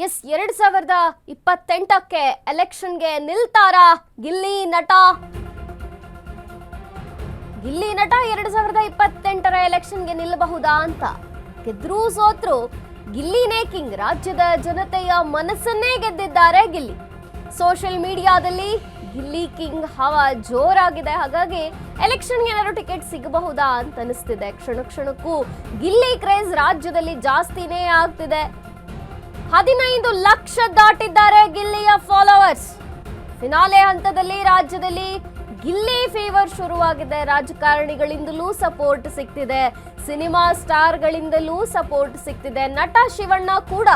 S 2028ಕ್ಕೆ ಎಲೆಕ್ಷನ್ಗೆ ನಿಲ್ತಾರಾ ಗಿಲ್ಲಿ ನಟ 2028ರ ಎಲೆಕ್ಷನ್ಗೆ ನಿಲ್ಲಬಹುದಾ ಅಂತ ಗೆದ್ರೂ ಸೋತ್ರು ಗಿಲ್ಲಿನೇ ಕಿಂಗ್. ರಾಜ್ಯದ ಜನತೆಯ ಮನಸ್ಸನ್ನೇ ಗೆದ್ದಿದ್ದಾರೆ ಗಿಲ್ಲಿ. ಸೋಷಿಯಲ್ ಮೀಡಿಯಾದಲ್ಲಿ ಗಿಲ್ಲಿ ಕಿಂಗ್ ಹವಾ ಜೋರಾಗಿದೆ. ಹಾಗಾಗಿ ಎಲೆಕ್ಷನ್ಗೆ ಏನಾದ್ರು ಟಿಕೆಟ್ ಸಿಗಬಹುದಾ ಅಂತ ಅನಿಸ್ತಿದೆ. ಕ್ಷಣಕ್ಕೂ ಗಿಲ್ಲಿ ಕ್ರೇಜ್ ರಾಜ್ಯದಲ್ಲಿ ಜಾಸ್ತಿನೇ ಆಗ್ತಿದೆ. 15 ಲಕ್ಷ ದಾಟಿದ್ದಾರೆ ಗಿಲ್ಲಿಯ ಫಾಲೋವರ್ಸ್. ಫಿನಾಲೆ ಹಂತದಲ್ಲಿ ರಾಜ್ಯದಲ್ಲಿ ಗಿಲ್ಲಿ ಫೀವರ್ ಶುರುವಾಗಿದೆ. ರಾಜಕಾರಣಿಗಳಿಂದಲೂ ಸಪೋರ್ಟ್ ಸಿಗ್ತಿದೆ, ಸಿನಿಮಾ ಸ್ಟಾರ್ಗಳಿಂದಲೂ ಸಪೋರ್ಟ್ ಸಿಗ್ತಿದೆ. ನಟ ಶಿವಣ್ಣ ಕೂಡ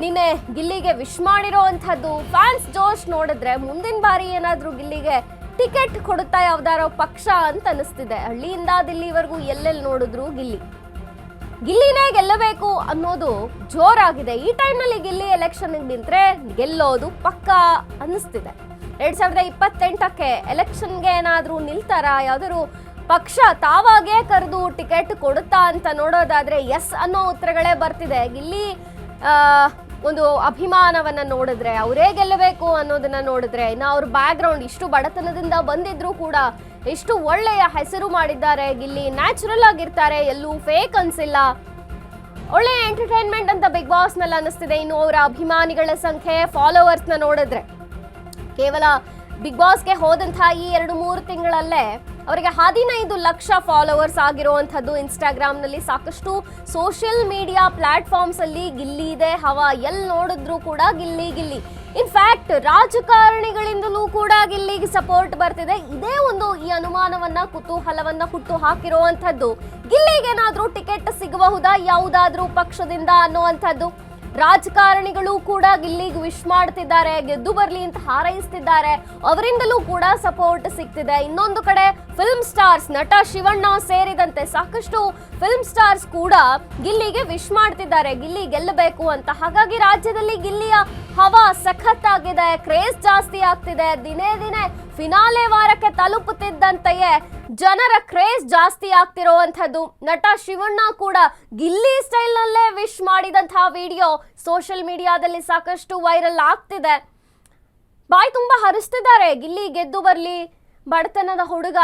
ನಿನ್ನೆ ಗಿಲ್ಲಿಗೆ ವಿಶ್ ಮಾಡಿರೋವಂಥದ್ದು. ಫ್ಯಾನ್ಸ್ ಜೋಶ್ ನೋಡಿದ್ರೆ ಮುಂದಿನ ಬಾರಿ ಏನಾದ್ರೂ ಗಿಲ್ಲಿಗೆ ಟಿಕೆಟ್ ಕೊಡುತ್ತಾ ಯಾವ್ದಾರೋ ಪಕ್ಷ ಅಂತ ಅನಿಸ್ತಿದೆ. ಹಳ್ಳಿಯಿಂದ ದಿಲ್ಲಿವರೆಗೂ ಎಲ್ಲೆಲ್ಲಿ ನೋಡಿದ್ರು ಗಿಲ್ಲಿನೇ ಗೆಲ್ಲಬೇಕು ಅನ್ನೋದು ಜೋರಾಗಿದೆ. ಈ ಟೈಮ್ನಲ್ಲಿ ಗಿಲ್ಲಿ ಎಲೆಕ್ಷನ್ ನಿಂತ್ರೆ ಗೆಲ್ಲೋದು ಪಕ್ಕಾ ಅನ್ನಿಸ್ತಿದೆ. 2028ಕ್ಕೆ ಎಲೆಕ್ಷನ್ಗೆ ಏನಾದ್ರೂ ನಿಲ್ತಾರಾ, ಯಾವ್ದಾದ್ರು ಪಕ್ಷ ತಾವಾಗೇ ಕರೆದು ಟಿಕೆಟ್ ಕೊಡುತ್ತಾ ಅಂತ ನೋಡೋದಾದ್ರೆ ಎಸ್ ಅನ್ನೋ ಉತ್ತರಗಳೇ ಬರ್ತಿದೆ. ಗಿಲ್ಲಿ ಒಂದು ಅಭಿಮಾನವನ್ನ ನೋಡಿದ್ರೆ, ಅವರೇ ಗೆಲ್ಲಬೇಕು ಅನ್ನೋದನ್ನ ನೋಡಿದ್ರೆ, ಇನ್ನು ಅವ್ರ ಬ್ಯಾಕ್ ಗ್ರೌಂಡ್ ಇಷ್ಟು ಬಡತನದಿಂದ ಬಂದಿದ್ರು ಕೂಡ ಎಷ್ಟು ಒಳ್ಳೆಯ ಹೆಸರು ಮಾಡಿದ್ದಾರೆ. ಗಿಲ್ಲಿ ನ್ಯಾಚುರಲ್ ಆಗಿರ್ತಾರೆ, ಎಲ್ಲೂ ಫೇಕ್ ಅನ್ಸಿಲ್ಲ. ಒಳ್ಳೆಯ ಎಂಟರ್ಟೈನ್ಮೆಂಟ್ ಅಂತ ಬಿಗ್ ಬಾಸ್ ನಲ್ಲಿ ಅನಿಸ್ತಿದೆ. ಇನ್ನು ಅವರ ಅಭಿಮಾನಿಗಳ ಸಂಖ್ಯೆ, ಫಾಲೋವರ್ಸ್ ನ ನೋಡಿದ್ರೆ ಕೇವಲ ಬಿಗ್ ಬಾಸ್ಗೆ ಹೋದಂತಹ ಈ 2-3 ತಿಂಗಳಲ್ಲೇ ಅವರಿಗೆ 15 ಲಕ್ಷ ಫಾಲೋವರ್ಸ್ ಆಗಿರುವಂಥದ್ದು. ಇನ್ಸ್ಟಾಗ್ರಾಮ್ನಲ್ಲಿ ಸಾಕಷ್ಟು ಸೋಷಿಯಲ್ ಮೀಡಿಯಾ ಪ್ಲಾಟ್ಫಾರ್ಮ್ಸ್ ಅಲ್ಲಿ ಗಿಲ್ಲಿ ಇದೆ ಹವಾ. ಎಲ್ಲಿ ನೋಡಿದ್ರು ಕೂಡ ಗಿಲ್ಲಿ. ಇನ್ಫ್ಯಾಕ್ಟ್ ರಾಜಕಾರಣಿಗಳಿಂದಲೂ ಕೂಡ ಗಿಲ್ಲಿಗೆ ಸಪೋರ್ಟ್ ಬರ್ತಿದೆ. ಇದೇ ಒಂದು ಈ ಅನುಮಾನವನ್ನ, ಕುತೂಹಲವನ್ನ ಹುಟ್ಟು ಹಾಕಿರುವಂಥದ್ದು. ಗಿಲ್ಲಿಗೇನಾದ್ರೂ ಟಿಕೆಟ್ ಸಿಗಬಹುದಾ ಯಾವುದಾದ್ರೂ ಪಕ್ಷದಿಂದ ಅನ್ನುವಂಥದ್ದು. ರಾಜಕಾರಣಿಗಳು ಕೂಡ ಗಿಲ್ಲಿಗೆ ವಿಶ್ ಮಾಡ್ತಿದ್ದಾರೆ, ಗೆದ್ದು ಬರ್ಲಿ ಅಂತ ಹಾರೈಸ್ತಿದ್ದಾರೆ. ಅವರಿಂದಲೂ ಕೂಡ ಸಪೋರ್ಟ್ ಸಿಗ್ತಿದೆ. ಇನ್ನೊಂದು ಕಡೆ ಫಿಲ್ಮ್ ಸ್ಟಾರ್ಸ್, ನಟ ಶಿವಣ್ಣ ಸೇರಿದಂತೆ ಸಾಕಷ್ಟು ಫಿಲ್ಮ್ ಸ್ಟಾರ್ಸ್ ಕೂಡ ಗಿಲ್ಲಿಗೆ ವಿಶ್ ಮಾಡ್ತಿದ್ದಾರೆ, ಗಿಲ್ಲಿ ಗೆಲ್ಲಬೇಕು ಅಂತ. ಹಾಗಾಗಿ ರಾಜ್ಯದಲ್ಲಿ ಗಿಲ್ಲಿಯ ಹವಾ ಸಖತ್ತಾಗಿದೆ, ಕ್ರೇಜ್ ಜಾಸ್ತಿ ಆಗ್ತಿದೆ. ದಿನೇ ಫಿನಾಲೆ ವಾರಕ್ಕೆ ತಲುಪುತ್ತಿದ್ದಂತೆಯೇ ಜನರ ಕ್ರೇಜ್ ಜಾಸ್ತಿ ಆಗ್ತಿರುವಂಥದ್ದು. ನಟ ಶಿವಣ್ಣ ಕೂಡ ಗಿಲ್ಲಿ ಸ್ಟೈಲ್ ನಲ್ಲೇ ವಿಶ್ ಮಾಡಿದಂತಹ ವಿಡಿಯೋ ಸೋಷಿಯಲ್ ಮೀಡಿಯಾದಲ್ಲಿ ಸಾಕಷ್ಟು ವೈರಲ್ ಆಗ್ತಿದೆ. ಬಾಯಿ ತುಂಬಾ ಹರಿಸ್ತಿದ್ದಾರೆ, ಗಿಲ್ಲಿ ಗೆದ್ದು ಬರ್ಲಿ, ಬಡತನದ ಹುಡುಗ,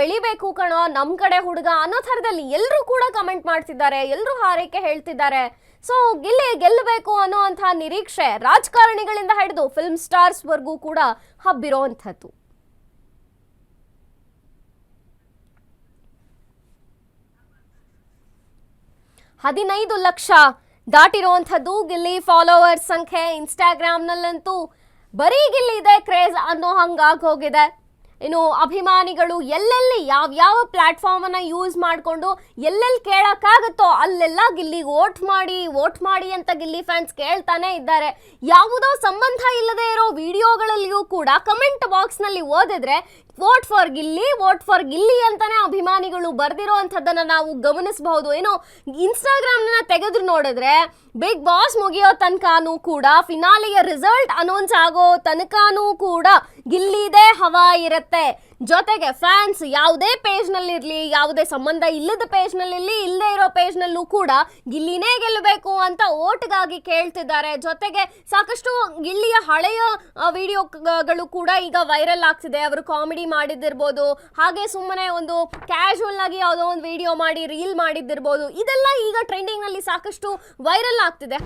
ಬೆಳಿಬೇಕು ಕಣೋ ನಮ್ ಕಡೆ ಹುಡುಗ ಅನ್ನೋ ಥರದಲ್ಲಿ ಎಲ್ಲರೂ ಕೂಡ ಕಮೆಂಟ್ ಮಾಡ್ತಿದ್ದಾರೆ, ಎಲ್ಲರೂ ಹಾರೈಕೆ ಹೇಳ್ತಿದ್ದಾರೆ. ಸೊ ಗಿಲ್ಲಿ ಗೆಲ್ಲಬೇಕು ಅನ್ನುವಂತಹ ನಿರೀಕ್ಷೆ ರಾಜಕಾರಣಿಗಳಿಂದ ಹಿಡಿದು ಫಿಲ್ಮ್ ಸ್ಟಾರ್ಸ್ ವರ್ಗೂ ಕೂಡ ಹಬ್ಬಿರೋವಂಥದ್ದು. $15 ಲಕ್ಷ ದಾಟಿರುವಂಥದ್ದು ಗಿಲ್ಲಿ ಫಾಲೋವರ್ಸ್ ಸಂಖ್ಯೆ. ಇನ್ಸ್ಟಾಗ್ರಾಮ್ನಲ್ಲಂತೂ ಬರೀ ಗಿಲ್ಲಿ ಇದೆ ಕ್ರೇಜ್ ಅನ್ನೋ ಹಂಗಾಗಿ ಹೋಗಿದೆ. ಇನ್ನು ಅಭಿಮಾನಿಗಳು ಎಲ್ಲೆಲ್ಲಿ ಯಾವ ಪ್ಲಾಟ್ಫಾರ್ಮ್ ಅನ್ನ ಯೂಸ್ ಮಾಡಿಕೊಂಡು ಎಲ್ಲೆಲ್ಲಿ ಕೇಳಕ್ಕಾಗುತ್ತೋ ಅಲ್ಲೆಲ್ಲ ಗಿಲ್ಲಿಗೆ ವೋಟ್ ಮಾಡಿ ಅಂತ ಗಿಲ್ಲಿ ಫ್ಯಾನ್ಸ್ ಕೇಳ್ತಾನೆ ಇದ್ದಾರೆ. ಯಾವುದೋ ಸಂಬಂಧ ಇಲ್ಲದೆ ಇರೋ ವಿಡಿಯೋಗಳಲ್ಲಿಯೂ ಕೂಡ ಕಮೆಂಟ್ ಬಾಕ್ಸ್ ನಲ್ಲಿ ಓದಿದ್ರೆ ವೋಟ್ ಫಾರ್ ಗಿಲ್ಲಿ ಅಂತಾನೆ ಅಭಿಮಾನಿಗಳು ಬರ್ದಿರೋ ಅಂಥದ್ದನ್ನ ನಾವು ಗಮನಿಸಬಹುದು. ಏನು ಇನ್ಸ್ಟಾಗ್ರಾಮ್ನ ತೆಗೆದ್ರು ನೋಡಿದ್ರೆ ಬಿಗ್ ಬಾಸ್ ಮುಗಿಯೋ ತನಕನೂ ಕೂಡ, ಫಿನಾಲೆಯ ರಿಸಲ್ಟ್ ಅನೌನ್ಸ್ ಆಗೋ ತನಕನೂ ಕೂಡ ಗಿಲ್ಲಿದೇ ಹವಾ ಇರುತ್ತೆ. ಜೊತೆಗೆ ಫ್ಯಾನ್ಸ್ ಯಾವುದೇ ಪೇಜ್ ನಲ್ಲಿ ಇರ್ಲಿ, ಯಾವುದೇ ಸಂಬಂಧ ಇಲ್ಲದ ಪೇಜ್ ನಲ್ಲಿ ಇರಲಿ, ಇಲ್ಲದೆ ಇರೋ ಪೇಜ್ ನಲ್ಲೂ ಕೂಡ ಗಿಲ್ಲಿನೇ ಗೆಲ್ಲಬೇಕು ಅಂತ ಓಟ್ಗಾಗಿ ಕೇಳ್ತಿದ್ದಾರೆ. ಜೊತೆಗೆ ಸಾಕಷ್ಟು ಗಿಲ್ಲಿಯ ಹಳೆಯ ವಿಡಿಯೋಗಳು ಕೂಡ ಈಗ ವೈರಲ್ ಆಗ್ತಿದೆ. ಅವರು ಕಾಮಿಡಿ ಮಾಡಿದ್ದಿರ್ಬೋದು, ಹಾಗೆ ಸುಮ್ಮನೆ ಒಂದು ಕ್ಯಾಶುವಲ್ ಆಗಿ ಯಾವುದೋ ಒಂದು ವಿಡಿಯೋ ಮಾಡಿ ರೀಲ್ ಮಾಡಿದ್ದಿರ್ಬೋದು. ಇದೆಲ್ಲ ಈಗ ಟ್ರೆಂಡಿಂಗ್ ನಲ್ಲಿ ಸಾಕಷ್ಟು ವೈರಲ್ ಆಗ್ತಿದೆ.